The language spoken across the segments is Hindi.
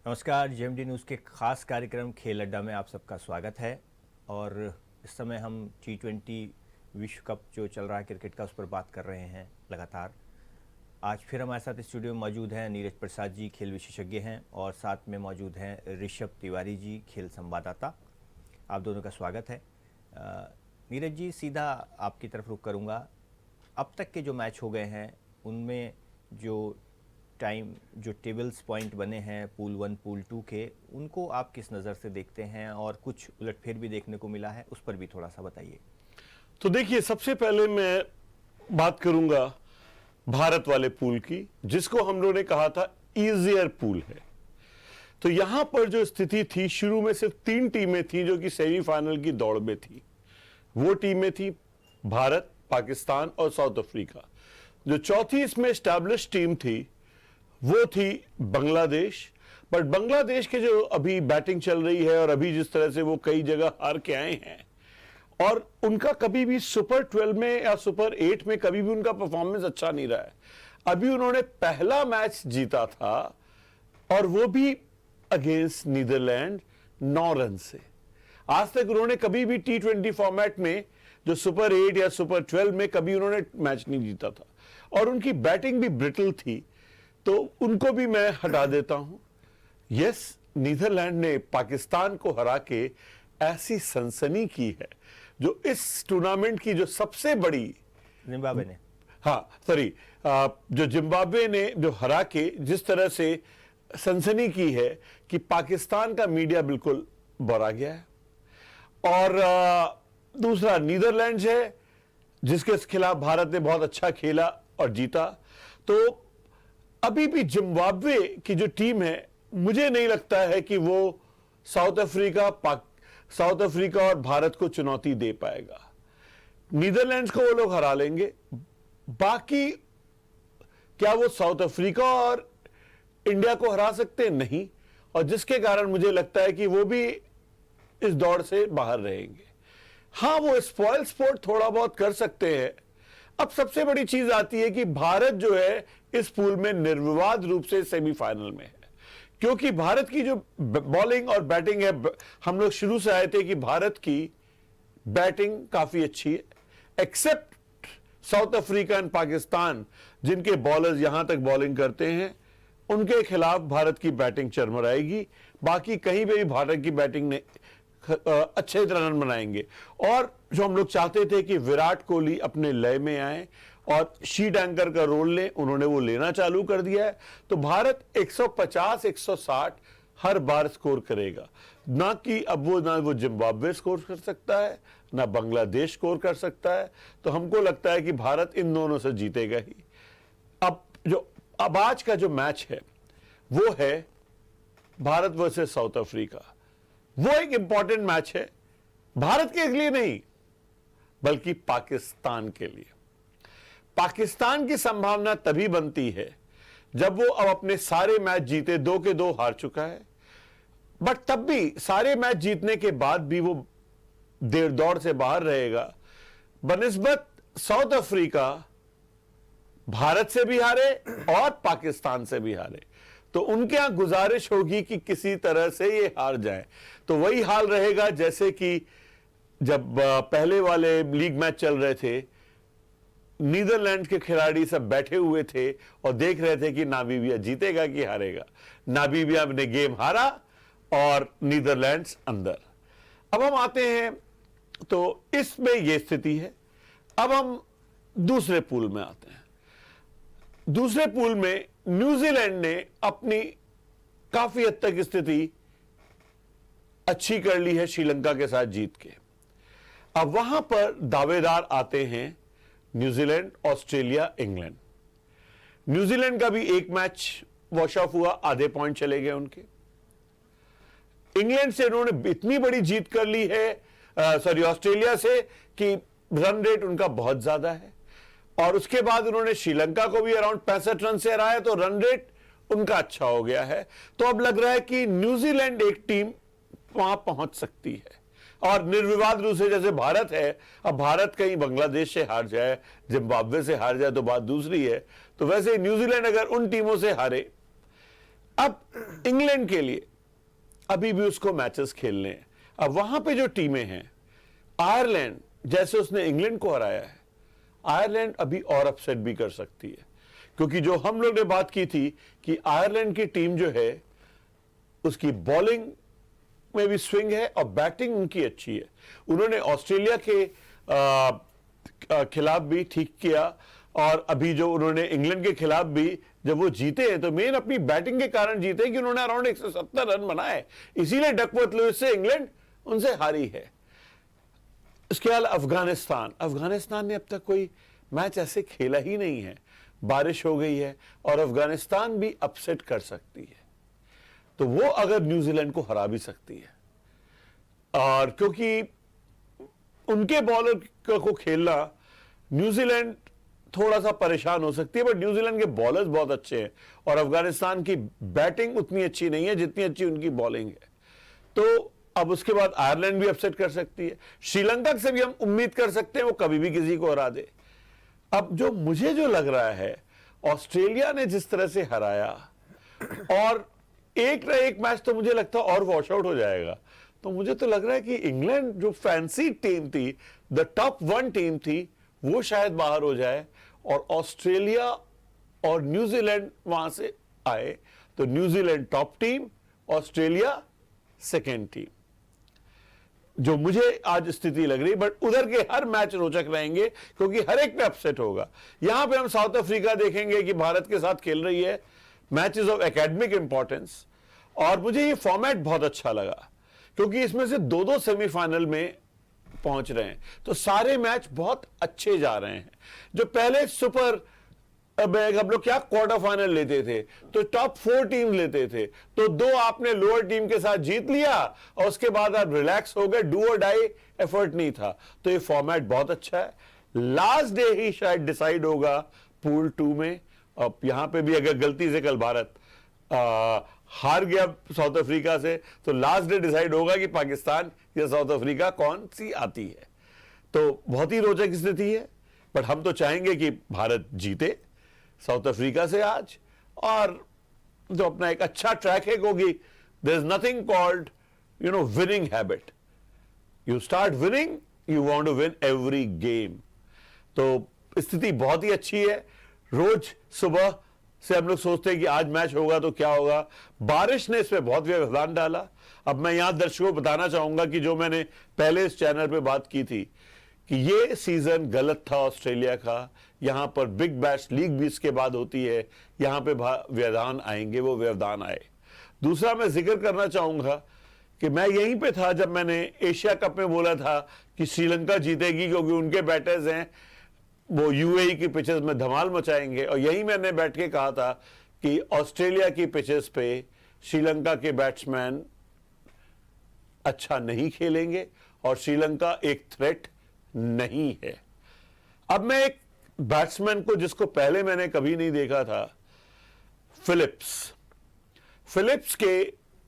नमस्कार। जेएमडी न्यूज़ के खास कार्यक्रम खेल अड्डा में आप सबका स्वागत है। और इस समय हम T20 विश्व कप जो चल रहा है क्रिकेट का, उस पर बात कर रहे हैं लगातार। आज फिर हमारे साथ स्टूडियो में मौजूद हैं नीरज प्रसाद जी, खेल विशेषज्ञ हैं, और साथ में मौजूद हैं ऋषभ तिवारी जी, खेल संवाददाता। आप दोनों का स्वागत है। नीरज जी, सीधा आपकी तरफ रुख करूँगा। अब तक के जो मैच हो गए हैं उनमें जो टेबल्स पॉइंट बने हैं पूल 1 पूल 2 के, उनको आप किस नज़र से देखते हैं, और कुछ उलटफेर भी देखने को मिला है, उस पर भी थोड़ा सा बताइए। तो देखिए, सबसे पहले मैं बात करूंगा भारत वाले पूल की, जिसको हम लोगों ने कहा था इजियर पूल है। तो यहां पर जो स्थिति थी, शुरू में सिर्फ 3 टीमें थी जो कि सेमीफाइनल की दौड़ में थी। वो टीमें थी भारत, पाकिस्तान और साउथ अफ्रीका। जो चौथी इसमें एस्टैब्लिश टीम थी वो थी बांग्लादेश। बट बांग्लादेश के जो अभी बैटिंग चल रही है और अभी जिस तरह से वो कई जगह हार के आए हैं, और उनका कभी भी सुपर 12 में या सुपर 8 में कभी भी उनका परफॉर्मेंस अच्छा नहीं रहा है। अभी उन्होंने पहला मैच जीता था, और वो भी अगेंस्ट नीदरलैंड 9 रन से। आज तक उन्होंने कभी भी T20 फॉर्मेट में जो सुपर 8 या सुपर 12 में कभी उन्होंने मैच नहीं जीता था, और उनकी बैटिंग भी ब्रिटल थी, तो उनको भी मैं हटा देता हूं। यस, नीदरलैंड ने पाकिस्तान को हरा के ऐसी सनसनी की है, जो इस टूर्नामेंट की जो सबसे बड़ी जिम्बाब्वे ने जो जिम्बाब्वे ने जो हरा के जिस तरह से सनसनी की है कि पाकिस्तान का मीडिया बिल्कुल बौरा गया है। और दूसरा नीदरलैंड है, जिसके खिलाफ भारत ने बहुत अच्छा खेला और जीता। तो अभी भी जिम्बाब्वे की जो टीम है, मुझे नहीं लगता है कि वो साउथ अफ्रीका और भारत को चुनौती दे पाएगा। नीदरलैंड्स को वो लोग हरा लेंगे। बाकी क्या वो साउथ अफ्रीका और इंडिया को हरा सकते हैं? नहीं। और जिसके कारण मुझे लगता है कि वो भी इस दौड़ से बाहर रहेंगे। हां, वो स्पॉइल स्पोर्ट थोड़ा बहुत कर सकते हैं। अब सबसे बड़ी चीज आती है कि भारत जो है इस पूल में निर्विवाद रूप से सेमीफाइनल में है, क्योंकि भारत की जो बॉलिंग और बैटिंग है, हम लोग शुरू से आए थे कि भारत की बैटिंग काफी अच्छी है, except South Africa and Pakistan, जिनके बॉलर्स यहां तक बॉलिंग करते हैं, उनके खिलाफ भारत की बैटिंग चरमराएगी। बाकी कहीं पे भी भारत की बैटिंग ने अच्छे रन बनाएंगे। और जो हम लोग चाहते थे कि विराट कोहली अपने लय में आए और शीट एंकर का रोल लें, उन्होंने वो लेना चालू कर दिया है। तो भारत 150-160 हर बार स्कोर करेगा। ना कि अब ना वो जिम्बाब्वे स्कोर कर सकता है, ना बांग्लादेश स्कोर कर सकता है। तो हमको लगता है कि भारत इन दोनों से जीतेगा ही। अब आज का जो मैच है वो है भारत वर्सेस साउथ अफ्रीका। वो एक इंपॉर्टेंट मैच है, भारत के लिए नहीं बल्कि पाकिस्तान के लिए। पाकिस्तान की संभावना तभी बनती है जब वो अब अपने सारे मैच जीते, 2 के 2 हार चुका है, बट तब भी सारे मैच जीतने के बाद भी वो देर दौड़ से बाहर रहेगा। बनिस्बत साउथ अफ्रीका भारत से भी हारे और पाकिस्तान से भी हारे, तो उनके यहां गुजारिश होगी कि किसी तरह से ये हार जाए। तो वही हाल रहेगा जैसे कि जब पहले वाले लीग मैच चल रहे थे, नीदरलैंड के खिलाड़ी सब बैठे हुए थे और देख रहे थे कि नामीबिया जीतेगा कि हारेगा। नामीबिया ने गेम हारा और नीदरलैंड्स अंदर। अब हम आते हैं, तो इसमें यह स्थिति है। अब हम दूसरे पूल में आते हैं। दूसरे पूल में न्यूजीलैंड ने अपनी काफी हद तक स्थिति अच्छी कर ली है श्रीलंका के साथ जीत के। अब वहां पर दावेदार आते हैं न्यूजीलैंड, ऑस्ट्रेलिया, इंग्लैंड। न्यूजीलैंड का भी एक मैच वॉश ऑफ हुआ, आधे पॉइंट चले गए उनके। इंग्लैंड से उन्होंने इतनी बड़ी जीत कर ली है, ऑस्ट्रेलिया से, कि रन रेट उनका बहुत ज्यादा है। और उसके बाद उन्होंने श्रीलंका को भी अराउंड 65 रन से हराया, तो रन रेट उनका अच्छा हो गया है। तो अब लग रहा है कि न्यूजीलैंड एक टीम वहां पहुंच सकती है। और निर्विवाद रूप से जैसे भारत है, अब भारत कहीं बांग्लादेश से हार जाए, जिम्बाब्वे से हार जाए तो बात दूसरी है। तो वैसे न्यूजीलैंड अगर उन टीमों से हारे, अब इंग्लैंड के लिए अभी भी उसको मैचेस खेलने हैं। अब वहां पे जो टीमें हैं, आयरलैंड जैसे उसने इंग्लैंड को हराया है, आयरलैंड अभी और अपसेट भी कर सकती है, क्योंकि जो हम लोग ने बात की थी कि आयरलैंड की टीम जो है उसकी बॉलिंग में भी स्विंग है और बैटिंग उनकी अच्छी है। उन्होंने ऑस्ट्रेलिया के खिलाफ भी ठीक किया, और अभी जो उन्होंने इंग्लैंड के खिलाफ भी जब वो जीते हैं तो मेन अपनी बैटिंग के कारण जीते हैं कि उन्होंने अराउंड 170 रन बनाए, इसीलिए डकवर्थ लुइस से इंग्लैंड उनसे हारी है। इसके अलावा अफगानिस्तान ने अब तक कोई मैच ऐसे खेला ही नहीं है। बारिश हो गई है और अफगानिस्तान भी अपसेट कर सकती है, तो वो अगर न्यूजीलैंड को हरा भी सकती है। और क्योंकि उनके बॉलर को खेलना न्यूजीलैंड थोड़ा सा परेशान हो सकती है, बट न्यूजीलैंड के बॉलर्स बहुत अच्छे हैं और अफगानिस्तान की बैटिंग उतनी अच्छी नहीं है जितनी अच्छी उनकी बॉलिंग है। तो अब उसके बाद आयरलैंड भी अपसेट कर सकती है। श्रीलंका से भी हम उम्मीद कर सकते हैं वो कभी भी किसी को हरा दे। अब जो मुझे जो लग रहा है, ऑस्ट्रेलिया ने जिस तरह से हराया, और एक ना एक मैच तो मुझे लगता है और वॉश आउट हो जाएगा, तो मुझे तो लग रहा है कि इंग्लैंड जो फैंसी टीम थी, द टॉप 1 टीम थी, वो शायद बाहर हो जाए और ऑस्ट्रेलिया और न्यूजीलैंड वहां से आए। तो New Zealand top team, Australia second team, जो मुझे आज स्थिति लग रही। बट उधर के हर मैच रोचक रहेंगे क्योंकि हर एक पे अपसेट होगा। यहां पे हम साउथ अफ्रीका देखेंगे कि भारत के साथ खेल रही है, मैचेस ऑफ एकेडमिक इंपॉर्टेंस, और मुझे ये फॉर्मेट बहुत अच्छा लगा क्योंकि इसमें से 2-2 सेमीफाइनल में पहुंच रहे हैं, तो सारे मैच बहुत अच्छे जा रहे हैं। जो पहले सुपर अब हम लोग क्या क्वार्टर फाइनल लेते थे तो टॉप 4 टीम लेते थे, तो 2 आपने लोअर टीम के साथ जीत लिया और उसके बाद आप रिलैक्स हो गए, डू और डाई एफर्ट नहीं था। तो ये फॉर्मेट बहुत अच्छा है। लास्ट डे ही शायद डिसाइड होगा पूल 2 में। अब यहां पे भी अगर गलती से कल भारत हार गया साउथ अफ्रीका से, तो लास्ट डे डिसाइड होगा कि पाकिस्तान या साउथ अफ्रीका कौन सी आती है। तो बहुत ही रोचक स्थिति है, बट हम तो चाहेंगे कि भारत जीते साउथ अफ्रीका से आज, और जो अपना एक अच्छा ट्रैक है, क्योंकि there is nothing called winning habit. You start winning, you want to win every game. तो स्थिति बहुत ही अच्छी है। रोज सुबह से हम लोग सोचते हैं कि आज मैच होगा तो क्या होगा। बारिश ने इसमें बहुत व्यवधान डाला। अब मैं यहां दर्शकों को बताना चाहूंगा कि जो मैंने पहले इस चैनल पे बात की थी कि ये सीजन गलत था ऑस्ट्रेलिया का, यहां पर बिग बैश लीग भी इसके बाद होती है, यहां पे व्यवधान आएंगे, वो व्यवधान आए। दूसरा मैं जिक्र करना चाहूंगा कि मैं यहीं पे था जब मैंने एशिया कप में बोला था कि श्रीलंका जीतेगी क्योंकि उनके बैटर्स हैं वो यूएई की पिचेस में धमाल मचाएंगे, और यही मैंने बैठ के कहा था कि ऑस्ट्रेलिया की पिचेस पे श्रीलंका के बैट्समैन अच्छा नहीं खेलेंगे और श्रीलंका एक थ्रेट नहीं है। अब मैं एक बैट्समैन को जिसको पहले मैंने कभी नहीं देखा था, फिलिप्स के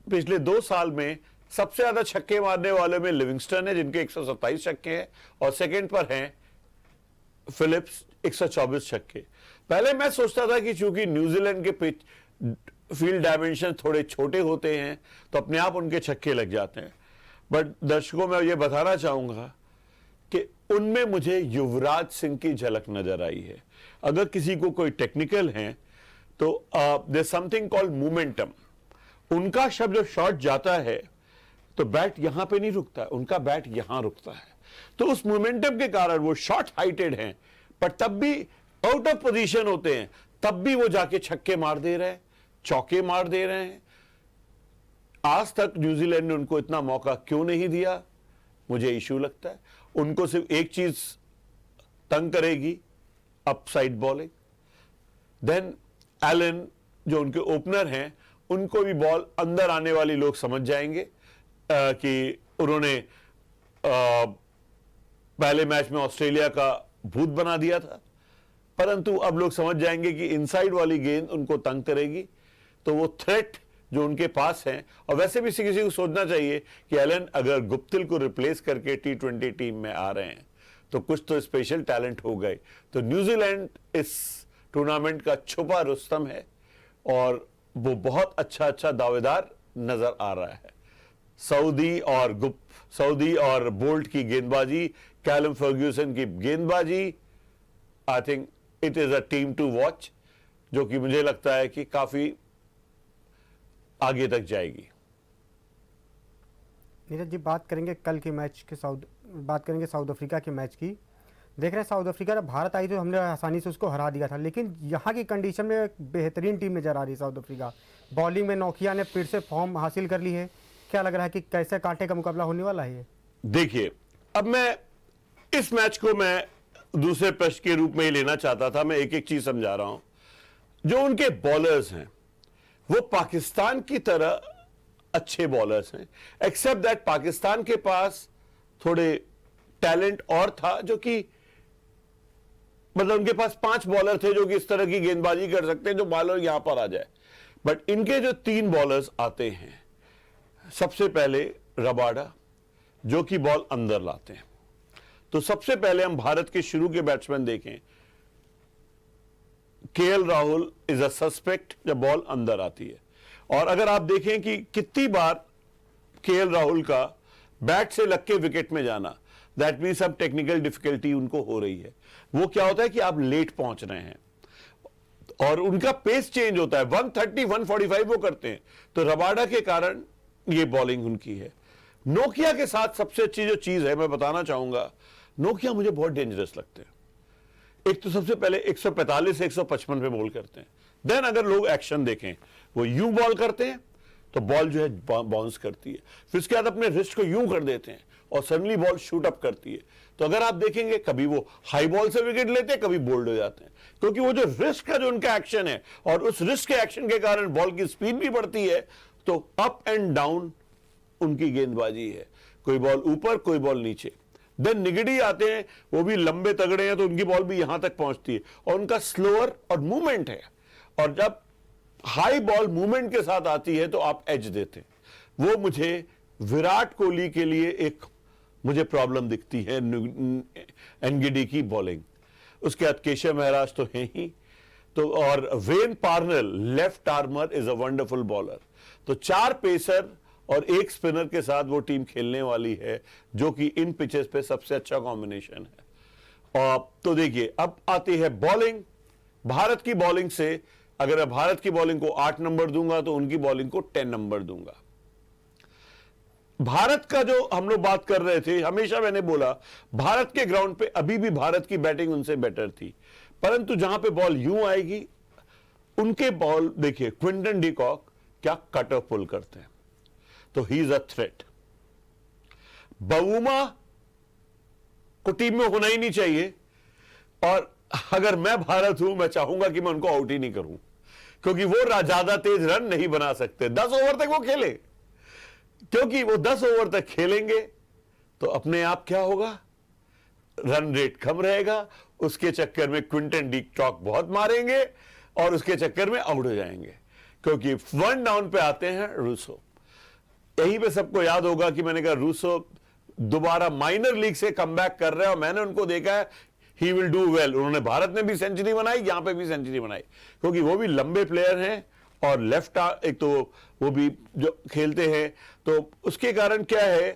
पिछले 2 साल में सबसे ज्यादा छक्के मारने वाले में लिविंगस्टन है जिनके 127 छक्के हैं, और सेकंड पर हैं फिलिप्स 124 छक्के। पहले मैं सोचता था कि चूंकि न्यूजीलैंड के पिच फील्ड डायमेंशन थोड़े छोटे होते हैं तो अपने आप उनके छक्के लग जाते हैं, बट दर्शकों में ये बताना चाहूंगा कि उनमें मुझे युवराज सिंह की झलक नजर आई है। अगर किसी को कोई टेक्निकल है तो देयर समथिंग कॉल्ड मोमेंटम। उनका शब्द जब शॉट जाता है तो बैट यहां पे नहीं रुकता है, उनका बैट यहां रुकता है। तो उस मोमेंटम के कारण वो शॉर्ट हाइटेड हैं, पर तब भी आउट ऑफ पोजीशन होते हैं, तब भी वो जाके छक्के मार दे रहे हैं, चौके मार दे रहे हैं। आज तक न्यूजीलैंड ने उनको इतना मौका क्यों नहीं दिया, मुझे इशू लगता है। उनको सिर्फ एक चीज तंग करेगी, अपसाइड बॉलिंग। देन एलन जो उनके ओपनर हैं, उनको भी बॉल अंदर आने वाली लोग समझ जाएंगे कि उन्होंने पहले मैच में ऑस्ट्रेलिया का भूत बना दिया था, परंतु अब लोग समझ जाएंगे कि इनसाइड वाली गेंद उनको तंग करेगी। तो वो थ्रेट जो उनके पास है, और वैसे भी किसी को सोचना चाहिए कि एलन अगर गुप्तिल को रिप्लेस करके T20 टीम में आ रहे हैं तो कुछ तो स्पेशल टैलेंट हो गए। तो न्यूजीलैंड इस टूर्नामेंट का छुपा रुस्तम है, और वो बहुत अच्छा दावेदार नजर आ रहा है। सऊदी और बोल्ट की गेंदबाजी, कैलम फर्ग्यूसन की गेंदबाजी, I think it is a team to watch, जो कि मुझे लगता है कि काफी आगे तक जाएगी। नीरज जी, बात करेंगे कल के मैच के बात करेंगे साउथ अफ्रीका के मैच की। देख रहे हैं साउथ अफ्रीका जब भारत आई तो हमने आसानी से उसको हरा दिया था, लेकिन यहाँ की कंडीशन में एक बेहतरीन टीम नजर आ रही है साउथ अफ्रीका। बॉलिंग में नोकिया ने फिर से फॉर्म हासिल कर ली है। क्या लग रहा है कि कैसे कांटे का मुकाबला होने वाला है ये? देखिए, अब मैं इस मैच को मैं दूसरे प्रश्न के रूप में ही लेना चाहता था। मैं एक एक चीज समझा रहा हूं। जो उनके बॉलर्स हैं वो पाकिस्तान की तरह अच्छे बॉलर्स हैं, एक्सेप्ट दैट पाकिस्तान के पास थोड़े टैलेंट और था, जो कि मतलब उनके पास 5 बॉलर थे जो कि इस तरह की गेंदबाजी कर सकते हैं जो बॉलर यहां पर आ जाए। बट इनके जो 3 बॉलर्स आते हैं, सबसे पहले रबाडा, जो कि बॉल अंदर लाते हैं। तो सबसे पहले हम भारत के शुरू के बैट्समैन देखें, KL Rahul is a suspect जब बॉल अंदर आती है। और अगर आप देखें कि कितनी बार केएल राहुल का बैट से लग के विकेट में जाना, दैट मीन सब टेक्निकल डिफिकल्टी उनको हो रही है। वो क्या होता है कि आप लेट पहुंच रहे हैं और उनका पेस चेंज होता है, 130 145 वो करते हैं। तो रबाडा के कारण ये बॉलिंग उनकी है। नोकिया के साथ सबसे अच्छी जो चीज है, मैं बताना चाहूंगा, नोकिया मुझे बहुत डेंजरस लगते हैं। एक तो सबसे पहले 145 से 155 पे बॉल करते हैं। देन अगर लोग एक्शन देखें, वो यूं बॉल करते हैं तो बॉल जो है बाउंस करती है, फिर उसके बाद अपने रिस्ट को यूं कर देते हैं और सडनली बॉल शूट अप करती है। तो अगर आप देखेंगे, कभी वो हाई बॉल से विकेट लेते हैं, कभी बोल्ड हो जाते हैं, क्योंकि वो जो रिस्ट का जो उनका एक्शन है और उस रिस्ट के एक्शन के कारण बॉल की स्पीड भी बढ़ती है। तो अप एंड डाउन उनकी गेंदबाजी है, कोई बॉल ऊपर कोई बॉल नीचे। देन निगड़ी आते हैं, वो भी लंबे तगड़े हैं, तो उनकी बॉल भी यहां तक पहुंचती है और उनका स्लोअर और मूवमेंट है। और जब हाई बॉल मूवमेंट के साथ आती है तो आप एज देते हैं। वो मुझे विराट कोहली के लिए एक मुझे प्रॉब्लम दिखती है एनगिडी की बॉलिंग। उसके बाद केशव महाराज तो हैं ही, तो और when Parnell left armour is a wonderful bowler. तो 4 पेसर और 1 स्पिनर के साथ वो टीम खेलने वाली है, जो कि इन पिचेस पे सबसे अच्छा कॉम्बिनेशन है। और तो देखिए, अब आती है बॉलिंग। भारत की बॉलिंग से अगर मैं भारत की बॉलिंग को 8 नंबर दूंगा तो उनकी बॉलिंग को 10 नंबर दूंगा। भारत का जो हम लोग बात कर रहे थे, हमेशा मैंने बोला भारत के ग्राउंड पे अभी भी भारत की बैटिंग उनसे बेटर थी, परंतु जहां पे बॉल यूं आएगी, उनके बॉल देखिए, क्विंटन डी कॉक क्या कट ऑफ पुल करते हैं, तो he is a threat. Bavuma को टीम में होना ही नहीं चाहिए, और अगर मैं भारत हूं, मैं चाहूंगा कि मैं उनको आउट ही नहीं करूं, क्योंकि वो ज्यादा तेज रन नहीं बना सकते। 10 ओवर तक वो खेले, क्योंकि वो 10 ओवर तक खेलेंगे तो अपने आप क्या होगा, रन रेट कम रहेगा। उसके चक्कर में क्विंटन डी कॉक बहुत मारेंगे और उसके चक्कर में आउट हो जाएंगे, क्योंकि 1 डाउन पे आते हैं रूसो। यहीं पे सबको याद होगा कि मैंने कहा रूसो दोबारा माइनर लीग से कमबैक कर रहे हैं और मैंने उनको देखा है, ही विल डू वेल। उन्होंने भारत में भी सेंचुरी बनाई, यहां पे भी सेंचुरी बनाई, क्योंकि वो भी लंबे प्लेयर हैं और लेफ्ट एक तो वो भी जो खेलते हैं। तो उसके कारण क्या है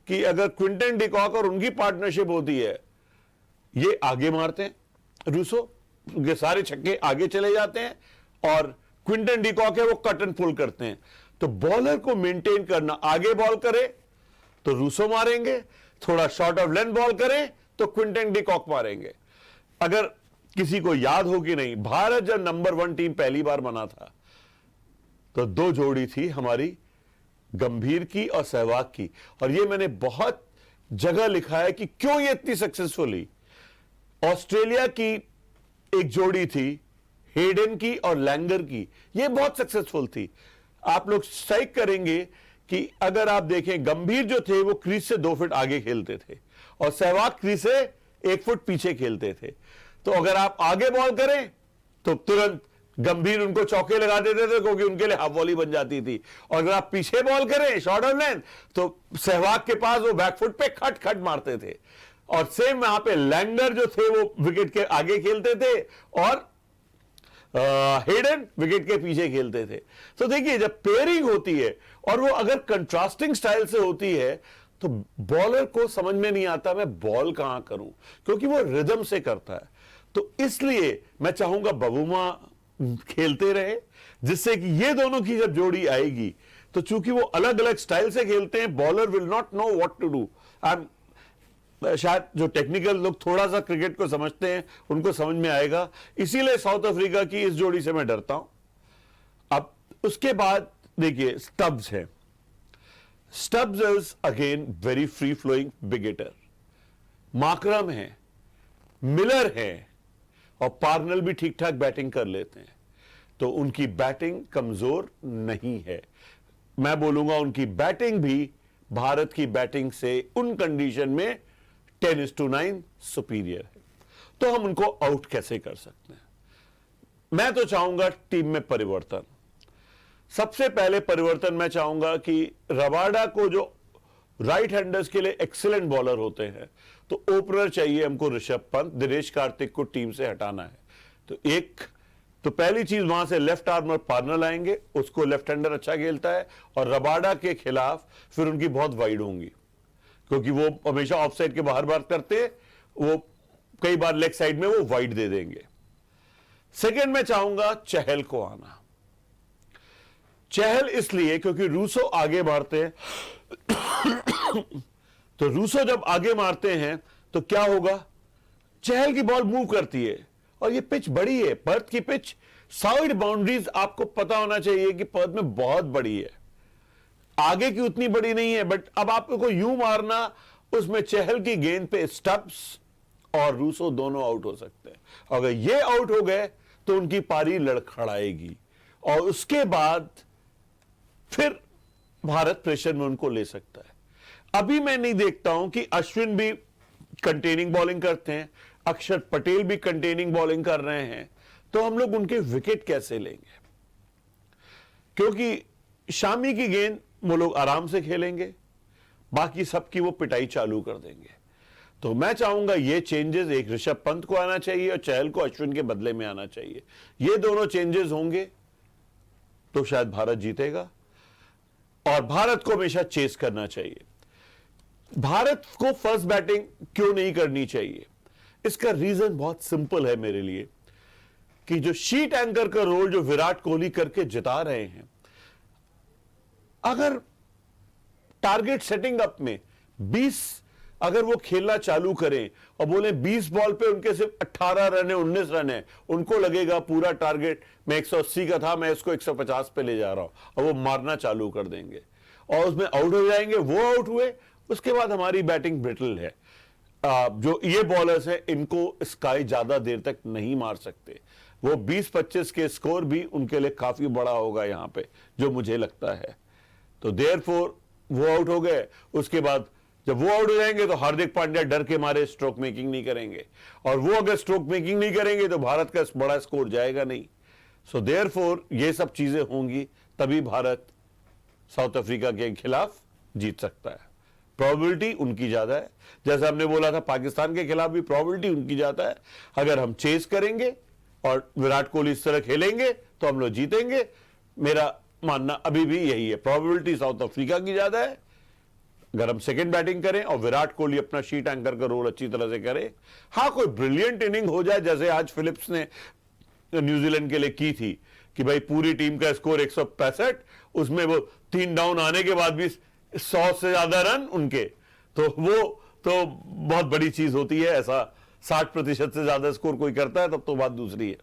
कि अगर क्विंटन डी कॉक और उनकी पार्टनरशिप होती है, ये आगे मारते हैं रूसो, उनके सारे छक्के आगे चले जाते हैं, और क्विंटन डी कॉक है वो कट एंड पुल करते हैं। तो बॉलर को मेंटेन करना, आगे बॉल करे तो रूसो मारेंगे, थोड़ा शॉर्ट ऑफ लेंथ बॉल करें तो क्विंटन डी कॉक मारेंगे। अगर किसी को याद हो कि नहीं, भारत जब नंबर 1 टीम पहली बार बना था तो 2 जोड़ी थी हमारी, गंभीर की और सहवाग की, और ये मैंने बहुत जगह लिखा है कि क्यों ये इतनी सक्सेसफुली। ऑस्ट्रेलिया की एक जोड़ी थी हेडन की और लैंगर की, ये बहुत सक्सेसफुल थी। आप लोग सही करेंगे कि अगर आप देखें, गंभीर जो थे वो क्रीज से 2 फुट आगे खेलते थे और सहवाग क्रीज से 1 फुट पीछे खेलते थे। तो अगर आप आगे बॉल करें तो तुरंत गंभीर उनको चौके लगा देते थे, क्योंकि उनके लिए हाफ वॉली बन जाती थी। और अगर आप पीछे बॉल करें शॉर्ट ऑफ लेंथ, तो सहवाग के पास वो बैकफुट पे खट खट मारते थे। और सेम यहां पे लैंगर जो थे वो विकेट के आगे खेलते थे और हेडन विकेट के पीछे खेलते थे। तो देखिए जब पेयरिंग होती है और वो अगर कंट्रास्टिंग स्टाइल से होती है तो बॉलर को समझ में नहीं आता मैं बॉल कहां करूं, क्योंकि वो रिदम से करता है। तो इसलिए मैं चाहूंगा बबूमा खेलते रहे, जिससे कि ये दोनों की जब जोड़ी आएगी तो चूंकि वो अलग अलग स्टाइल से खेलते हैं, bowler will not know what to do. शायद जो टेक्निकल लोग थोड़ा सा क्रिकेट को समझते हैं उनको समझ में आएगा, इसीलिए साउथ अफ्रीका की इस जोड़ी से मैं डरता हूं। अब उसके बाद देखिए स्टब्स है, Stubbs is again very free flowing big hitter, Markram है, मिलर है और पार्नल भी ठीक ठाक बैटिंग कर लेते हैं, तो उनकी बैटिंग कमजोर नहीं है। मैं बोलूंगा उनकी बैटिंग भी भारत की बैटिंग से उन कंडीशन में 10:9 सुपीरियर है। तो हम उनको आउट कैसे कर सकते हैं? मैं तो चाहूंगा टीम में परिवर्तन। सबसे पहले परिवर्तन मैं चाहूंगा कि रबाडा को, जो राइट हैंडर्स के लिए एक्सीलेंट बॉलर होते हैं, तो ओपनर चाहिए हमको ऋषभ पंत, दिनेश कार्तिक को टीम से हटाना है। तो पहली चीज वहां से लेफ्ट आर्मर पार्नर आएंगे, उसको लेफ्ट हैंडर अच्छा खेलता है, और रबाडा के खिलाफ फिर उनकी बहुत वाइड होंगी, क्योंकि वो हमेशा ऑफ साइड के बाहर बात करते हैं, वो कई बार लेग साइड में वो वाइड दे देंगे। सेकंड में चाहूंगा चहल को आना। चहल इसलिए क्योंकि रूसो आगे मारते हैं तो रूसो जब आगे मारते हैं तो क्या होगा, चहल की बॉल मूव करती है, और ये पिच बड़ी है, पर्थ की पिच, साइड बाउंड्रीज आपको पता होना चाहिए कि पर्थ में बहुत बड़ी है, आगे की उतनी बड़ी नहीं है, बट अब आपको यूं मारना, उसमें चहल की गेंद पे स्टब्स और रूसो दोनों आउट हो सकते हैं। अगर ये आउट हो गए तो उनकी पारी लड़खड़ाएगी, और उसके बाद फिर भारत प्रेशर में उनको ले सकता है। अभी मैं नहीं देखता हूं कि अश्विन भी कंटेनिंग बॉलिंग करते हैं, अक्षर पटेल भी कंटेनिंग बॉलिंग कर रहे हैं, तो हम लोग उनके विकेट कैसे लेंगे? क्योंकि शामी की गेंद वो लोग आराम से खेलेंगे, बाकी सबकी वो पिटाई चालू कर देंगे। तो मैं चाहूंगा ये चेंजेस, एक ऋषभ पंत को आना चाहिए और चहल को अश्विन के बदले में आना चाहिए। ये दोनों चेंजेस होंगे तो शायद भारत जीतेगा, और भारत को हमेशा चेस करना चाहिए। भारत को फर्स्ट बैटिंग क्यों नहीं करनी चाहिए? इसका रीजन बहुत सिंपल है मेरे लिए, कि जो शीट एंकर का रोल जो विराट कोहली करके जिता रहे हैं, अगर टारगेट सेटिंग अप में 20 अगर वो खेलना चालू करें और बोले 20 बॉल पे उनके सिर्फ 18 रन है, 19 रन है, उनको लगेगा पूरा टारगेट मैं 180 का था, मैं इसको 150 पे ले जा रहा हूं, और वो मारना चालू कर देंगे और उसमें आउट हो जाएंगे। वो आउट हुए, उसके बाद हमारी बैटिंग ब्रिटल है। जो ये बॉलर्स हैं, इनको स्काई ज्यादा देर तक नहीं मार सकते। वो 20-25 के स्कोर भी उनके लिए काफी बड़ा होगा यहां पे, जो मुझे लगता है। तो देयरफॉर वो आउट हो गए, उसके बाद जब वो आउट हो जाएंगे तो हार्दिक पांड्या डर के मारे स्ट्रोक मेकिंग नहीं करेंगे, और वो अगर स्ट्रोक मेकिंग नहीं करेंगे तो भारत का बड़ा स्कोर जाएगा नहीं। सो देयरफॉर ये सब चीजें होंगी, तभी भारत साउथ अफ्रीका के खिलाफ जीत सकता है। प्रोबेबिलिटी उनकी ज्यादा है, जैसे हमने बोला था पाकिस्तान के खिलाफ भी प्रोबेबिलिटी उनकी ज्यादा है। अगर हम चेस करेंगे और विराट कोहली इस तरह खेलेंगे तो हम लोग जीतेंगे। मेरा मानना अभी भी यही है, प्रोबेबिलिटी साउथ अफ्रीका की ज्यादा है। अगर हम सेकंड बैटिंग करें और विराट कोहली अपना शीट एंकर का रोल अच्छी तरह से करे, हाँ कोई ब्रिलियंट इनिंग हो जाए, जैसे आज फिलिप्स ने न्यूजीलैंड के लिए की थी कि भाई पूरी टीम का स्कोर 165, उसमें वो 3 डाउन आने के बाद भी 100 से ज्यादा रन उनके, तो वो तो बहुत बड़ी चीज होती है। ऐसा 60% से ज्यादा स्कोर कोई करता है तब तो बात दूसरी है।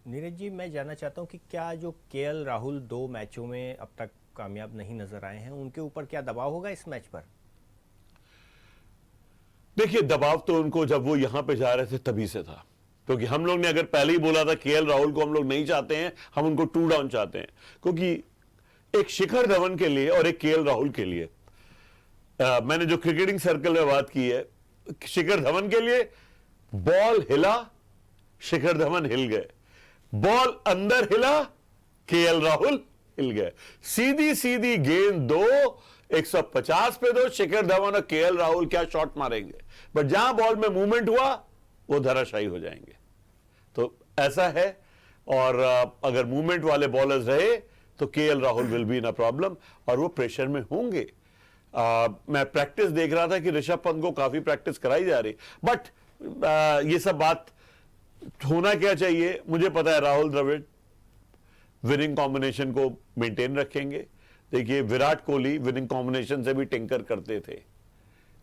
नीरज जी, मैं जानना चाहता हूं कि क्या जो केएल राहुल 2 मैचों में अब तक कामयाब नहीं नजर आए हैं, उनके ऊपर क्या दबाव होगा इस मैच पर? देखिए, दबाव तो उनको जब वो यहां पे जा रहे थे तभी से था, क्योंकि हम लोग ने अगर पहले ही बोला था केएल राहुल को हम लोग नहीं चाहते हैं, हम उनको 2 डाउन चाहते हैं, क्योंकि एक शिखर धवन के लिए और एक केएल राहुल के लिए मैंने जो क्रिकेटिंग सर्कल में बात की है, शिखर धवन के लिए बॉल हिला, शिखर धवन हिल गए, बॉल अंदर हिला, केएल राहुल हिल गए। सीधी सीधी गेंद दो, 150 पे दो, शिखर धवन और केएल राहुल क्या शॉट मारेंगे, बट जहां बॉल में मूवमेंट हुआ वो धराशायी हो जाएंगे। ऐसा है। और अगर मूवमेंट वाले बॉलर्स रहे तो KL Rahul will be in a problem और वो प्रेशर में होंगे। मैं प्रैक्टिस देख रहा था कि ऋषभ पंत को काफी प्रैक्टिस कराई जा रही, बट ये सब बात होना क्या चाहिए, मुझे पता है राहुल द्रविड़ विनिंग कॉम्बिनेशन को मेंटेन रखेंगे। देखिए विराट कोहली विनिंग कॉम्बिनेशन से भी टिंकर करते थे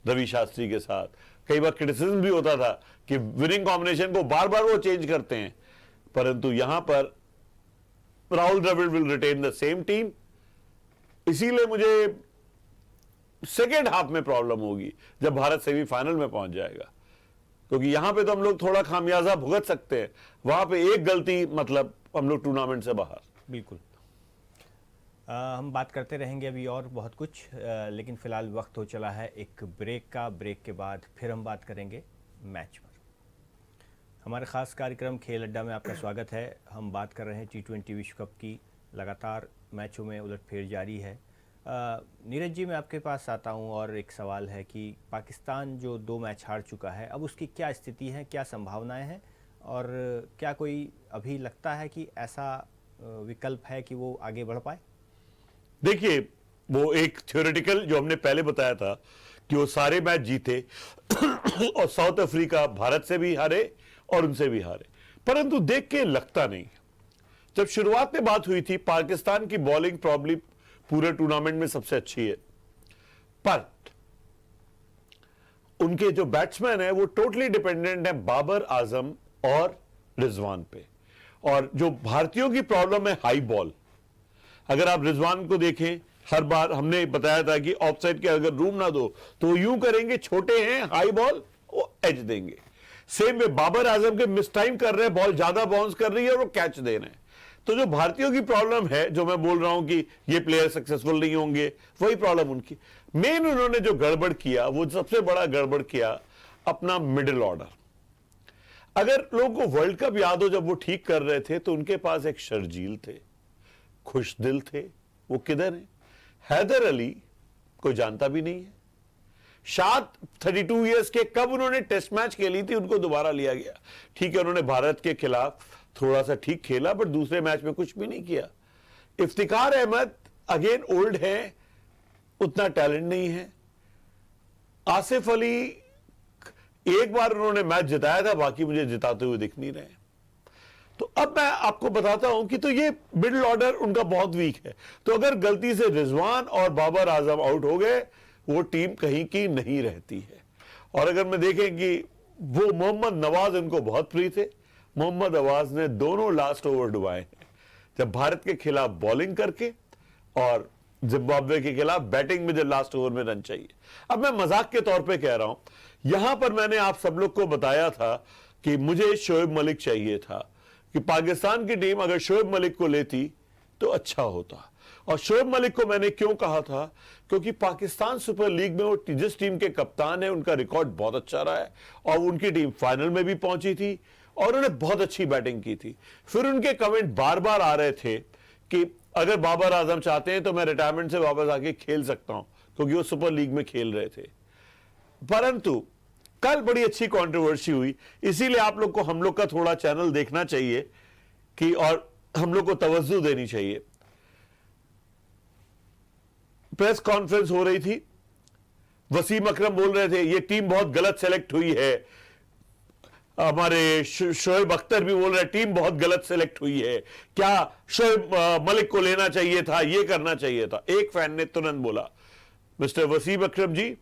रवि शास्त्री के साथ। कई बार क्रिटिसिज्म भी होता था कि विनिंग कॉम्बिनेशन को बार बार वो चेंज करते हैं, परंतु यहां पर Rahul Dravid will retain the same team. इसीलिए मुझे सेकेंड हाफ में प्रॉब्लम होगी जब भारत सेमीफाइनल में पहुंच जाएगा, क्योंकि यहां पे तो हम लोग थोड़ा खामियाजा भुगत सकते हैं, वहां पे एक गलती मतलब हम लोग टूर्नामेंट से बाहर। बिल्कुल। हम बात करते रहेंगे अभी और बहुत कुछ, लेकिन फिलहाल वक्त हो चला है एक ब्रेक का। ब्रेक के बाद फिर हम बात करेंगे मैच पर। हमारे खास कार्यक्रम खेल अड्डा में आपका स्वागत है। हम बात कर रहे हैं T20 विश्व कप की। लगातार मैचों में उलटफेर जारी है। नीरज जी, मैं आपके पास आता हूं और एक सवाल है कि पाकिस्तान जो 2 मैच हार चुका है, अब उसकी क्या स्थिति है, क्या संभावनाएं हैं, और क्या कोई अभी लगता है कि ऐसा विकल्प है कि वो आगे बढ़ पाए? देखिए, वो एक थ्योरेटिकल जो हमने पहले बताया था कि वो सारे मैच जीते और साउथ अफ्रीका भारत से भी हारे और उनसे भी हारे, परंतु देख के लगता नहीं। जब शुरुआत में बात हुई थी, पाकिस्तान की बॉलिंग प्रॉब्ली पूरे टूर्नामेंट में सबसे अच्छी है, पर उनके जो बैट्समैन है वो टोटली डिपेंडेंट है बाबर आजम और रिजवान पे। और जो भारतीयों की प्रॉब्लम है हाई बॉल, अगर आप रिजवान को देखें, हर बार हमने बताया था कि ऑफसाइड के अगर रूम ना दो तो यूं करेंगे, छोटे हैं, हाई बॉल वो एज देंगे। सेम में बाबर आजम के मिस टाइम कर रहे हैं, बॉल ज्यादा बाउंस कर रही है और वो कैच दे रहे हैं। तो जो भारतीयों की प्रॉब्लम है, जो मैं बोल रहा हूं कि ये प्लेयर सक्सेसफुल नहीं होंगे, वही प्रॉब्लम उनकी। मेन उन्होंने जो गड़बड़ किया, वो सबसे बड़ा गड़बड़ किया अपना मिडिल ऑर्डर। अगर लोगों को वर्ल्ड कप याद हो, जब वो ठीक कर रहे थे तो उनके पास एक शर्जील थे, खुशदिल थे, वो किधर है? हैदर अली कोई जानता भी नहीं है। शायद 32 इयर्स के कब उन्होंने टेस्ट मैच खेली थी, उनको दोबारा लिया गया। ठीक है, उन्होंने भारत के खिलाफ थोड़ा सा ठीक खेला, बट दूसरे मैच में कुछ भी नहीं किया। इफ्तिकार अहमद अगेन ओल्ड है, उतना टैलेंट नहीं है। आसिफ अली एक बार उन्होंने मैच जिताया था, बाकी मुझे जिताते हुए दिख नहीं रहे। तो अब मैं आपको बताता हूं कि तो ये मिडिल ऑर्डर उनका बहुत वीक है। तो अगर गलती से रिजवान और बाबर आजम आउट हो गए, वो टीम कहीं की नहीं रहती है। और अगर मैं देखें कि वो मोहम्मद नवाज उनको बहुत प्रिय थे, मोहम्मद नवाज ने दोनों लास्ट ओवर डुबाए हैं, जब भारत के खिलाफ बॉलिंग करके और जिम्बाब्वे के खिलाफ बैटिंग में जब लास्ट ओवर में रन चाहिए। अब मैं मजाक के तौर पे कह रहा हूं, यहां पर मैंने आप सब लोग को बताया था कि मुझे शोएब मलिक चाहिए था, कि पाकिस्तान की टीम अगर शोएब मलिक को लेती तो अच्छा होता। और शोएब मलिक को मैंने क्यों कहा था, क्योंकि पाकिस्तान सुपर लीग में वो जिस टीम के कप्तान है, उनका रिकॉर्ड बहुत अच्छा रहा है और उनकी टीम फाइनल में भी पहुंची थी और उन्होंने बहुत अच्छी बैटिंग की थी। फिर उनके कमेंट बार बार आ रहे थे कि अगर बाबर आजम चाहते हैं तो मैं रिटायरमेंट से वापस आके खेल सकता हूं, क्योंकि वो सुपर लीग में खेल रहे थे। परंतु कल बड़ी अच्छी कंट्रोवर्सी हुई, इसीलिए आप लोग को हम लोग का थोड़ा चैनल देखना चाहिए कि और हम लोग को तवज्जो देनी चाहिए। प्रेस कॉन्फ्रेंस हो रही थी, वसीम अकरम बोल रहे थे ये टीम बहुत गलत सेलेक्ट हुई है, हमारे शोएब अख्तर भी बोल रहे टीम बहुत गलत सेलेक्ट हुई है, क्या शोएब मलिक को लेना चाहिए था, ये करना चाहिए था। एक फैन ने तुरंत बोला, मिस्टर वसीम अकरम जी,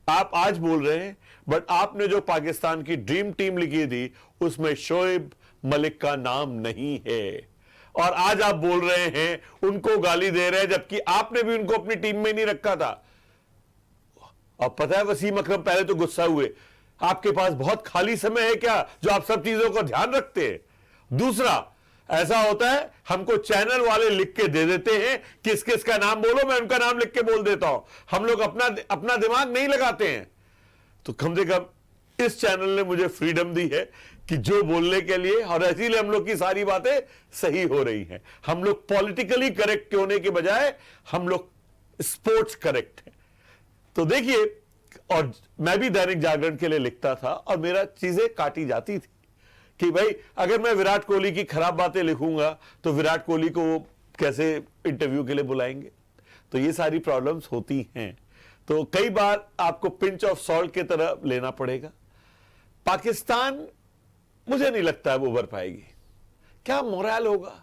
आप आज बोल रहे हैं, बट आपने जो पाकिस्तान की ड्रीम टीम लिखी थी उसमें शोएब मलिक का नाम नहीं है, और आज आप बोल रहे हैं उनको गाली दे रहे हैं, जबकि आपने भी उनको अपनी टीम में नहीं रखा था। अब पता है वसीम अकरम पहले तो गुस्सा हुए, आपके पास बहुत खाली समय है क्या जो आप सब चीजों का ध्यान रखते हैं। दूसरा, ऐसा होता है हमको चैनल वाले लिख के दे देते हैं किस किस का नाम बोलो, मैं उनका नाम लिख के बोल देता हूं, हम लोग अपना दिमाग नहीं लगाते हैं। तो कम से कम इस चैनल ने मुझे फ्रीडम दी है कि जो बोलने के लिए, और इसीलिए हम लोग की सारी बातें सही हो रही हैं। हम लोग पॉलिटिकली करेक्ट होने के बजाय हम लोग स्पोर्ट्स करेक्ट हैं। तो देखिए, और मैं भी दैनिक जागरण के लिए लिखता था और मेरा चीजें काटी जाती थी कि भाई अगर मैं विराट कोहली की खराब बातें लिखूंगा तो विराट कोहली को वो कैसे इंटरव्यू के लिए बुलाएंगे। तो ये सारी प्रॉब्लम्स होती हैं, तो कई बार आपको पिंच ऑफ सॉल्ट की तरह लेना पड़ेगा। पाकिस्तान मुझे नहीं लगता है वो उभर पाएगी। क्या मोरल होगा?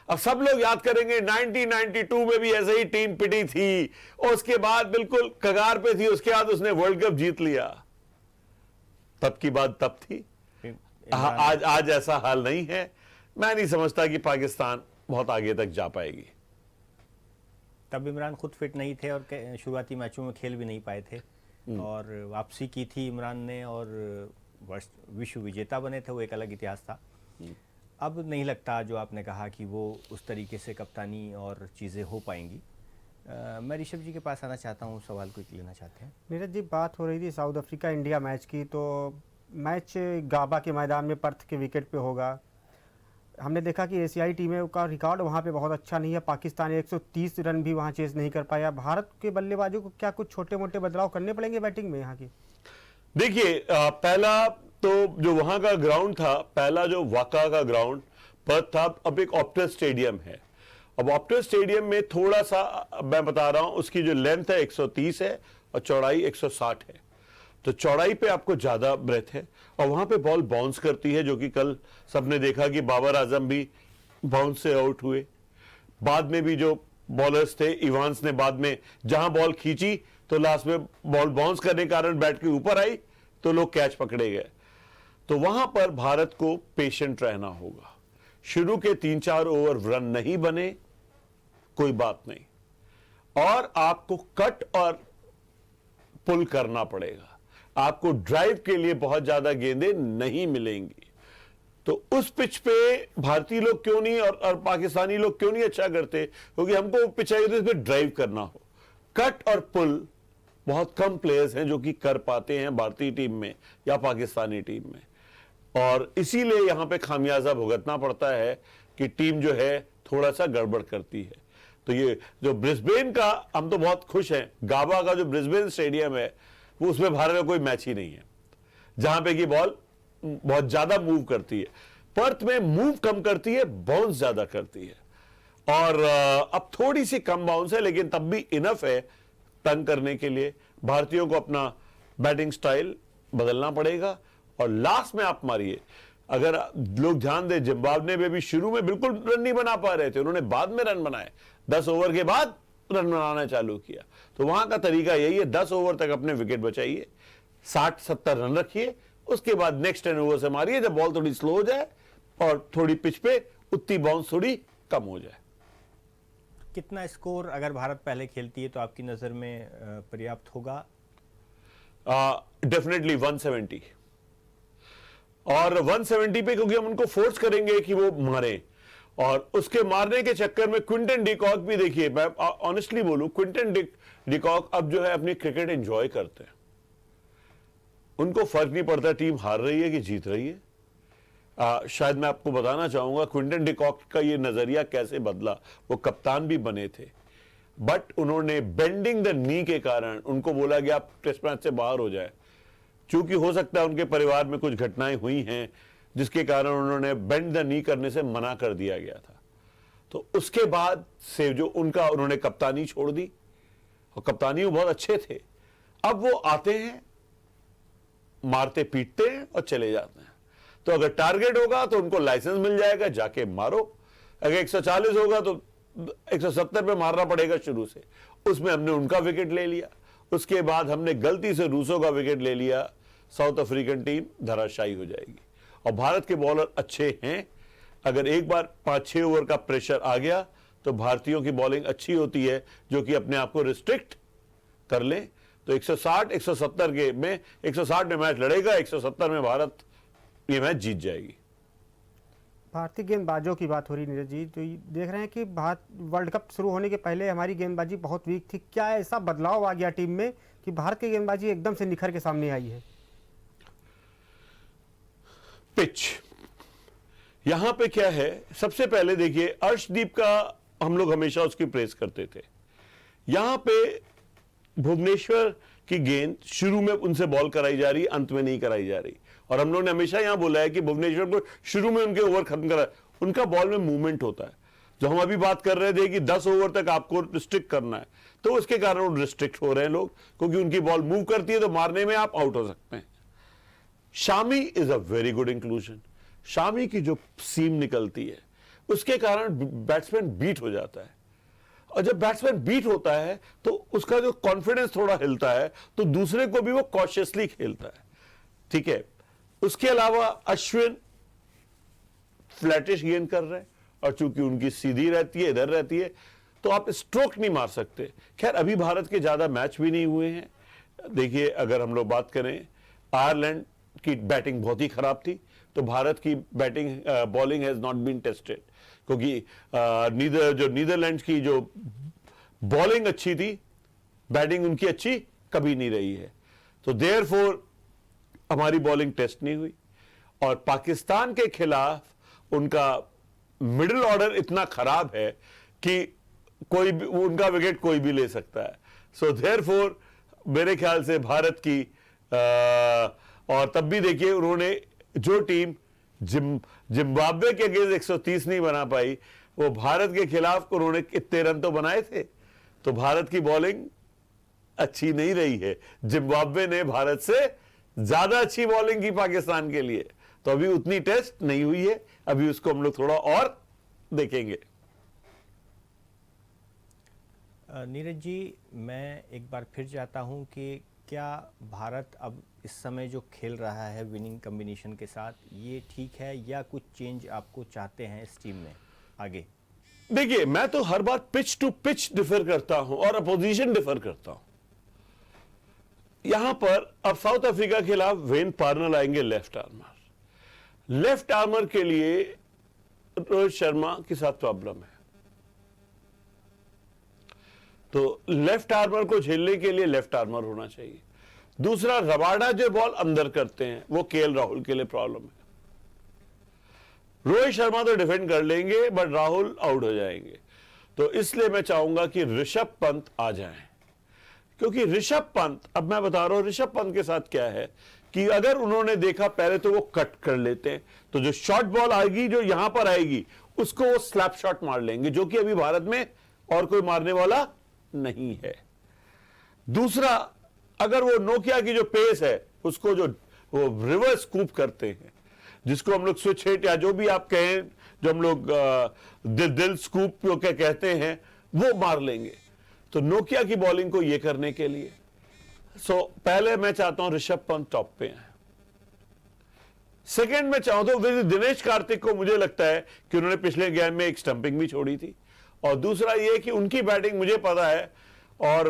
अब सब लोग याद करेंगे 1992 में भी ऐसे ही टीम पिटी थी और उसके बाद बिल्कुल कगार पे थी, उसके बाद उसने वर्ल्ड कप जीत लिया। तब की बात तब थी, आज ऐसा हाल नहीं है। मैं नहीं समझता कि पाकिस्तान बहुत आगे तक जा पाएगी। तब इमरान खुद फिट नहीं थे और शुरुआती मैचों में खेल भी नहीं पाए थे और वापसी की थी इमरान ने और विश्व विजेता बने थे, वो एक अलग इतिहास था। अब नहीं लगता जो आपने कहा कि वो उस तरीके से कप्तानी और चीज़ें हो पाएंगी। मैं ऋषभ जी के पास आना चाहता हूँ, सवाल को लेना चाहते हैं। नीरज जी, बात हो रही थी साउथ अफ्रीका इंडिया मैच की, तो मैच गाबा के मैदान में पर्थ के विकेट पे होगा। हमने देखा कि एशियाई टीमें का रिकॉर्ड वहाँ पे बहुत अच्छा नहीं है। पाकिस्तान 130 रन भी वहाँ चेस नहीं कर पाया। भारत के बल्लेबाजों को क्या कुछ छोटे मोटे बदलाव करने पड़ेंगे बैटिंग में यहाँ की? देखिए, पहला तो जो वहां का ग्राउंड था, पहला जो वाका का ग्राउंड पर्थ था, अब एक ऑप्टस स्टेडियम है। अब ऑप्टस स्टेडियम में थोड़ा सा मैं बता रहा हूं, उसकी जो लेंथ है 130 है और चौड़ाई 160 है। तो चौड़ाई पे आपको ज्यादा ब्रेथ है और वहां पे बॉल बाउंस करती है, जो कि कल सबने देखा कि बाबर आजम भी बाउंस से आउट हुए। बाद में भी जो बॉलर्स थे, इवांस ने बाद में जहां बॉल खींची तो लास्ट में बॉल बाउंस करने के कारण बैट के ऊपर आई तो लोग कैच पकड़े गए। तो वहां पर भारत को पेशेंट रहना होगा। शुरू के 3-4 ओवर रन नहीं बने, कोई बात नहीं, और आपको कट और पुल करना पड़ेगा। आपको ड्राइव के लिए बहुत ज्यादा गेंदें नहीं मिलेंगी। तो उस पिच पे भारतीय लोग क्यों नहीं और पाकिस्तानी लोग क्यों नहीं अच्छा करते? क्योंकि हमको पिच चाहिए इस पे ड्राइव करना हो। कट और पुल बहुत कम प्लेयर्स हैं जो कि कर पाते हैं भारतीय टीम में या पाकिस्तानी टीम में, और इसीलिए यहां पे खामियाजा भुगतना पड़ता है कि टीम जो है थोड़ा सा गड़बड़ करती है। तो ये जो ब्रिस्बेन का, हम तो बहुत खुश हैं, गाबा का जो ब्रिस्बेन स्टेडियम है वो, उसमें भारत का कोई मैच ही नहीं है जहां पे कि बॉल बहुत ज्यादा मूव करती है। पर्थ में मूव कम करती है, बाउंस ज्यादा करती है, और अब थोड़ी सी कम बाउंस है लेकिन तब भी इनफ है तंग करने के लिए। भारतीयों को अपना बैटिंग स्टाइल बदलना पड़ेगा। और लास्ट में आप मारिए, अगर लोग ध्यान दें, जिम्बाब्वे में भी शुरू में बिल्कुल रन नहीं बना पा रहे थे, उन्होंने बाद में रन बनाए, 10 ओवर के बाद रन बनाना चालू किया। तो वहां का तरीका यही है, 10 ओवर तक अपने विकेट बचाइए, 60-70 रन रखिए, उसके बाद नेक्स्ट 10 ओवर से मारिए। जब बॉल थोड़ी स्लो हो जाए और थोड़ी पिच पे उतनी बाउंस थोड़ी कम हो जाए। कितना स्कोर अगर भारत पहले खेलती है तो आपकी नजर में पर्याप्त होगा? डेफिनेटली 170, और 170 पे क्योंकि हम उनको फोर्स करेंगे कि वो मारें, और उसके मारने के चक्कर में क्विंटन डिकॉक भी, देखिए मैं ऑनेस्टली बोलूं, क्विंटन डिकॉक अब जो है अपनी क्रिकेट एंजॉय करते हैं। उनको फर्क नहीं पड़ता टीम हार रही है कि जीत रही है। शायद मैं आपको बताना चाहूंगा क्विंटन डिकॉक का ये नजरिया कैसे बदला। वो कप्तान भी बने थे, बट उन्होंने बेंडिंग द नी के कारण उनको बोला गया आप टेस्ट मैच से बाहर हो जाए। चूंकि हो सकता है उनके परिवार में कुछ घटनाएं हुई हैं जिसके कारण उन्होंने बेंड द नी करने से मना कर दिया गया था। तो उसके बाद से जो उन्होंने कप्तानी छोड़ दी, और कप्तानी वो बहुत अच्छे थे। अब वो आते हैं, मारते पीटते हैं और चले जाते हैं। तो अगर टारगेट होगा तो उनको लाइसेंस मिल जाएगा, जाके मारो। अगर 140 होगा तो 170 पे मारना पड़ेगा शुरू से। उसमें हमने उनका विकेट ले लिया, उसके बाद हमने गलती से रूसों का विकेट ले लिया, साउथ अफ्रीकन टीम धराशायी हो जाएगी। और भारत के बॉलर अच्छे हैं, अगर एक बार 5-6 ओवर का प्रेशर आ गया तो भारतीयों की बॉलिंग अच्छी होती है जो कि अपने आप को रिस्ट्रिक्ट कर लें। तो 160-170 के में 160 में मैच लड़ेगा, 170 में भारत ये मैच जीत जाएगी। भारतीय गेंदबाजों की बात हो रही नीरज जी, तो देख रहे हैं कि भारत वर्ल्ड कप शुरू होने के पहले हमारी गेंदबाजी बहुत वीक थी। क्या ऐसा बदलाव आ गया टीम में कि भारत की गेंदबाजी एकदम से निखर के सामने आई है? पिच, यहां पे क्या है, सबसे पहले देखिए अर्शदीप का हम लोग हमेशा उसकी प्रेस करते थे। यहां पे भुवनेश्वर की गेंद शुरू में उनसे बॉल कराई जा रही, अंत में नहीं कराई जा रही, और हम लोग ने हमेशा यहां बोला है कि भुवनेश्वर को शुरू में उनके ओवर खत्म करा, उनका बॉल में मूवमेंट होता है। जो हम अभी बात कर रहे थे कि 10 ओवर तक आपको रिस्ट्रिक्ट करना है, तो उसके कारण वो रिस्ट्रिक्ट हो रहे हैं लोग, क्योंकि उनकी बॉल मूव करती है तो मारने में आप आउट हो सकते हैं। Shami is a very good inclusion. Shami की जो सीम निकलती है उसके कारण बैट्समैन बीट हो जाता है, और जब बैट्समैन बीट होता है तो उसका जो कॉन्फिडेंस थोड़ा हिलता है, तो दूसरे को भी वो कॉशियसली खेलता है। ठीक है, उसके अलावा अश्विन फ्लैटिश गेंद कर रहे हैं, और चूंकि उनकी सीधी रहती है, इधर रहती है, तो आप स्ट्रोक नहीं मार सकते। खैर अभी भारत के ज्यादा मैच भी नहीं हुए हैं। देखिए, अगर हम लोग बात करें, आयरलैंड की बैटिंग बहुत ही खराब थी, तो भारत की batting bowling has not been tested, क्योंकि नीदरलैंड्स की जो बॉलिंग अच्छी थी, बैटिंग उनकी अच्छी कभी नहीं रही है, तो देयरफॉर हमारी बॉलिंग टेस्ट नहीं हुई। और पाकिस्तान के खिलाफ उनका मिडिल ऑर्डर इतना खराब है कि कोई भी उनका विकेट कोई भी ले सकता है। सो देयरफॉर मेरे ख्याल से भारत की और तब भी देखिए, उन्होंने जो टीम जिम्बाब्वे के अगेंस्ट 130 नहीं बना पाई, वो भारत के खिलाफ उन्होंने कितने रन तो बनाए थे। तो भारत की बॉलिंग अच्छी नहीं रही है। जिम्बाब्वे ने भारत से ज्यादा अच्छी बॉलिंग की पाकिस्तान के लिए, तो अभी उतनी टेस्ट नहीं हुई है, अभी उसको हम लोग थोड़ा और देखेंगे। नीरज जी, मैं एक बार फिर चाहता हूं कि क्या भारत अब इस समय जो खेल रहा है विनिंग कॉम्बिनेशन के साथ, ये ठीक है या कुछ चेंज आपको चाहते हैं इस टीम में आगे? देखिए, मैं तो हर बार पिच टू पिच डिफर करता हूं और अपोजिशन डिफर करता हूं। यहां पर अब साउथ अफ्रीका के खिलाफ वेन पार्नर आएंगे लेफ्ट आर्मर। लेफ्ट आर्मर के लिए रोहित शर्मा के साथ प्रॉब्लम है, तो लेफ्ट आर्मर को झेलने के लिए लेफ्ट आर्मर होना चाहिए। दूसरा, रबाडा जो बॉल अंदर करते हैं, वो केएल राहुल के लिए प्रॉब्लम है। रोहित शर्मा तो डिफेंड कर लेंगे, बट राहुल आउट हो जाएंगे, तो इसलिए मैं चाहूंगा कि ऋषभ पंत आ जाएं, क्योंकि ऋषभ पंत, अब मैं बता रहा हूं ऋषभ पंत के साथ क्या है कि अगर उन्होंने देखा पहले तो वो कट कर लेते हैं, तो जो शॉर्ट बॉल आएगी, जो यहां पर आएगी, उसको वो स्लैप शॉट मार लेंगे, जो कि अभी भारत में और कोई मारने वाला नहीं है। दूसरा, अगर वो नोकिया की जो पेस है, उसको जो वो रिवर्स स्कूप करते हैं, जिसको हम लोग स्विच हिट या जो भी आप कहें, जो हम लोग दिल स्कूप जो क्या कहते हैं, वो मार लेंगे। तो नोकिया की बॉलिंग को ये करने के लिए पहले मैं चाहता हूं ऋषभ पंत टॉप पे है। सेकंड में चाहता हूं दिनेश कार्तिक को, मुझे लगता है कि उन्होंने पिछले गेम में एक स्टंपिंग भी छोड़ी थी, और दूसरा ये कि उनकी बैटिंग मुझे पता है, और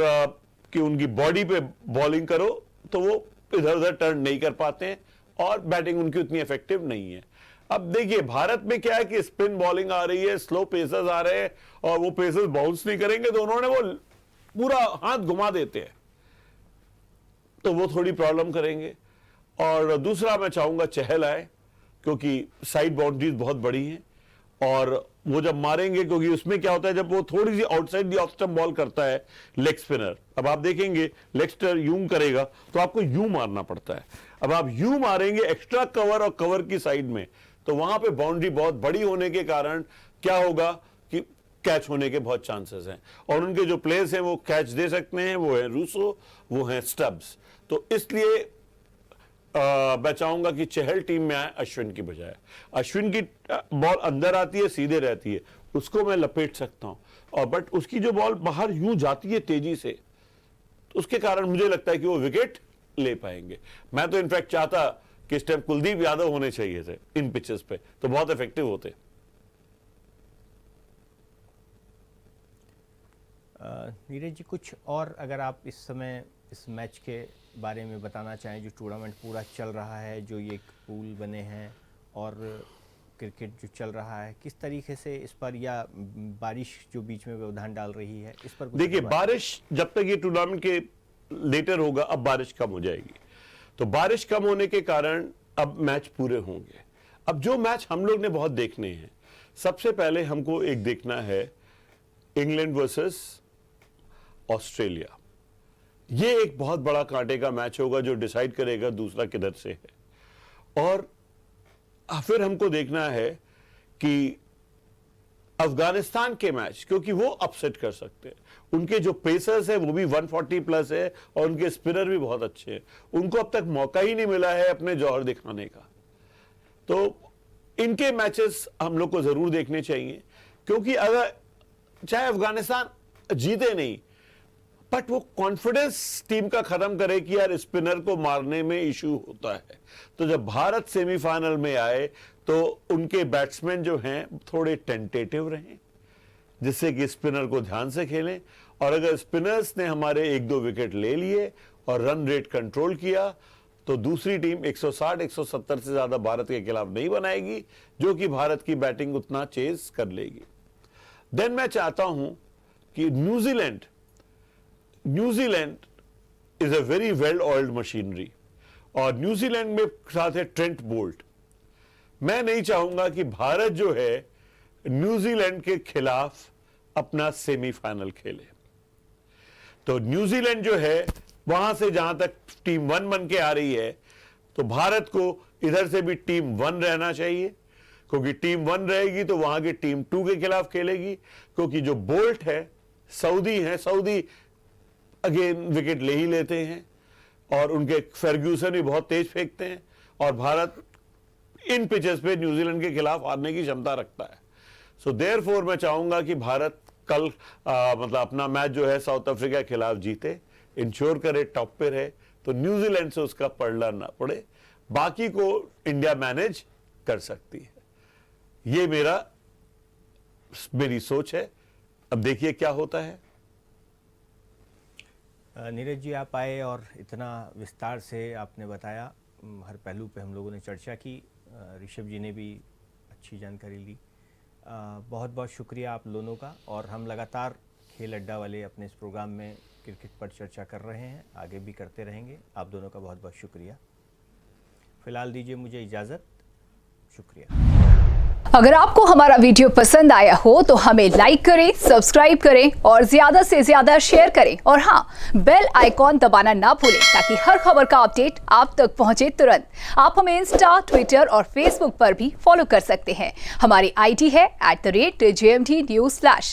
कि उनकी बॉडी पे बॉलिंग करो तो वो इधर उधर टर्न नहीं कर पाते हैं, और बैटिंग उनकी उतनी इफेक्टिव नहीं है। अब देखिए, भारत में क्या है कि स्पिन बॉलिंग आ रही है, स्लो पेसर्स आ रहे हैं, और वो पेसर्स बाउंस नहीं करेंगे, तो उन्होंने वो पूरा हाथ घुमा देते हैं, तो वो थोड़ी प्रॉब्लम करेंगे। और दूसरा, मैं चाहूंगा चहल आए, क्योंकि साइड बाउंड्रीज बहुत बड़ी हैं, और वो जब मारेंगे, क्योंकि उसमें क्या होता है, जब वो थोड़ी सी outside the off stump ball करता है लेग स्पिनर, अब आप देखेंगे लेग स्पिनर यूं करेगा तो आपको यूं मारना पड़ता है। अब आप यूं मारेंगे एक्स्ट्रा कवर और कवर की साइड में, तो वहां पे बाउंड्री बहुत बड़ी होने के कारण क्या होगा कि कैच होने के बहुत चांसेस हैं, और उनके जो प्लेयर्स हैं वो कैच दे सकते हैं, वो है रूसो, वो है स्टब्स। तो इसलिए मैं चाहूंगा कि चहल टीम में आए अश्विन की बजाय। अश्विन की बॉल अंदर आती है, सीधे रहती है, उसको मैं लपेट सकता हूं, और बट उसकी जो बॉल बाहर यूं जाती है तेजी से, तो उसके कारण मुझे लगता है कि वो विकेट ले पाएंगे। मैं तो इनफैक्ट चाहता कि इस टाइम कुलदीप यादव होने चाहिए थे इन पिचेस पे, तो बहुत इफेक्टिव होते। नीरज जी, कुछ और अगर आप इस समय इस मैच के बारे में बताना चाहें, जो टूर्नामेंट पूरा चल रहा है, जो ये पूल बने हैं और क्रिकेट जो चल रहा है, किस तरीके से इस पर, या बारिश जो बीच में व्यवधान डाल रही है, इस पर कुछ? देखिए, बारिश जब तक ये टूर्नामेंट के लेटर होगा, अब बारिश कम हो जाएगी, तो बारिश कम होने के कारण अब मैच पूरे होंगे। अब जो मैच हम लोग ने बहुत देखने हैं, सबसे पहले हमको एक देखना है इंग्लैंड वर्सेस ऑस्ट्रेलिया। ये एक बहुत बड़ा कांटे का मैच होगा, जो डिसाइड करेगा दूसरा किधर से है। और फिर हमको देखना है कि अफगानिस्तान के मैच, क्योंकि वो अपसेट कर सकते हैं, उनके जो पेसर्स है वो भी 140 प्लस है और उनके स्पिनर भी बहुत अच्छे हैं, उनको अब तक मौका ही नहीं मिला है अपने जौहर दिखाने का। तो इनके मैचेस हम लोग को जरूर देखने चाहिए, क्योंकि अगर चाहे अफगानिस्तान जीते नहीं, बट वो कॉन्फिडेंस टीम का खत्म करे कि यार स्पिनर को मारने में इशू होता है। तो जब भारत सेमीफाइनल में आए तो उनके बैट्समैन जो हैं थोड़े टेंटेटिव रहें, जिससे कि स्पिनर को ध्यान से खेलें, और अगर स्पिनर्स ने हमारे 1-2 विकेट ले लिए और रन रेट कंट्रोल किया तो दूसरी टीम 160-170 से ज्यादा भारत के खिलाफ नहीं बनाएगी, जो कि भारत की बैटिंग उतना चेज कर लेगी। देन मैं चाहता हूं कि New Zealand is a very well oiled machinery, और न्यूजीलैंड में साथ है ट्रेंट बोल्ट। मैं नहीं चाहूंगा कि भारत जो है न्यूजीलैंड के खिलाफ अपना सेमीफाइनल खेले। तो न्यूजीलैंड जो है वहां से जहां तक टीम 1 बन के आ रही है, तो भारत को इधर से भी टीम 1 रहना चाहिए, क्योंकि टीम 1 रहेगी तो वहां की टीम 2 के खिलाफ खेलेगी, क्योंकि जो बोल्ट है सऊदी अगेन विकेट ले ही लेते हैं, और उनके फर्ग्यूसन भी बहुत तेज फेंकते हैं, और भारत इन पिचेस पे न्यूजीलैंड के खिलाफ हारने की क्षमता रखता है। सो देयरफॉर मैं चाहूंगा कि भारत कल मतलब अपना मैच जो है साउथ अफ्रीका के खिलाफ जीते, इंश्योर करे टॉप पे रहे, तो न्यूजीलैंड से उसका पलड़ा ना पड़े, बाकी को इंडिया मैनेज कर सकती है। ये मेरी सोच है। अब देखिए क्या होता है। नीरज जी, आप आए और इतना विस्तार से आपने बताया, हर पहलू पे हम लोगों ने चर्चा की, ऋषभ जी ने भी अच्छी जानकारी ली। बहुत बहुत शुक्रिया आप दोनों का, और हम लगातार खेल अड्डा वाले अपने इस प्रोग्राम में क्रिकेट पर चर्चा कर रहे हैं, आगे भी करते रहेंगे। आप दोनों का बहुत बहुत शुक्रिया। फिलहाल दीजिए मुझे इजाज़त, शुक्रिया। अगर आपको हमारा वीडियो पसंद आया हो तो हमें लाइक करें, सब्सक्राइब करें और ज्यादा से ज्यादा शेयर करें, और हाँ, बेल आइकॉन दबाना ना भूलें ताकि हर खबर का अपडेट आप तक पहुंचे तुरंत। आप हमें इंस्टा, ट्विटर और फेसबुक पर भी फॉलो कर सकते हैं। हमारी आईडी है @JMT News।